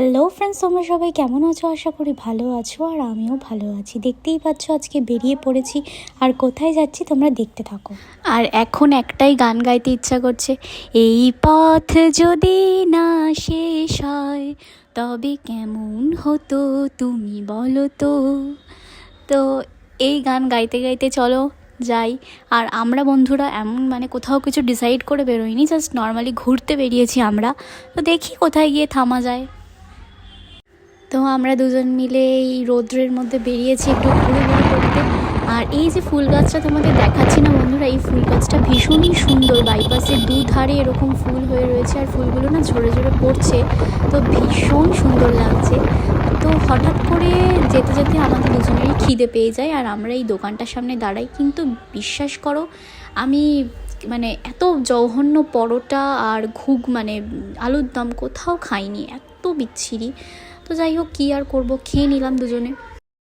Hello friends, তোমরা সবাই কেমন আছো? আশা করি ভালো আছো, আর আমিও ভালো আছি। দেখতেই পাচ্ছ আজকে বেরিয়ে পড়েছি, আর কোথায় যাচ্ছি তোমরা দেখতে থাকো। আর এখন একটাই গান গাইতে ইচ্ছা করছে, এই পথ যদি না শেষ হয় তবে কেমন হতো তুমি বলো তো। তো এই গান গাইতে গাইতে চলো যাই। আর আমরা বন্ধুরা এমন কোথাও কিছু ডিসাইড করে বেরোইনি, জাস্ট নর্মালি ঘুরতে বেরিয়েছি আমরা। তো দেখি কোথায় গিয়ে থামা যায়। তো আমরা দুজন মিলে এই রৌদ্রের মধ্যে বেরিয়েছি একটু ঘুরে করতে। আর এই যে ফুল গাছটা তোমাদের দেখাচ্ছি না বন্ধুরা, এই ফুল গাছটা ভীষণই সুন্দর। বাইপাসের দুধারে এরকম ফুল হয়ে রয়েছে, আর ফুলগুলো না ঝরে ঝরে পড়ছে, তো ভীষণ সুন্দর লাগছে। তো হঠাৎ করে যেতে যেতে আমাদের দুজনেরই খিদে পেয়ে যায়, আর আমরা এই দোকানটার সামনে দাঁড়াই। কিন্তু বিশ্বাস করো, আমি এত জঘন্য পরোটা আর আলুর দম কোথাও খাইনি, এত বিচ্ছিরি। তো যাই হোক, কী আর করবো, খেয়ে নিলাম দুজনে।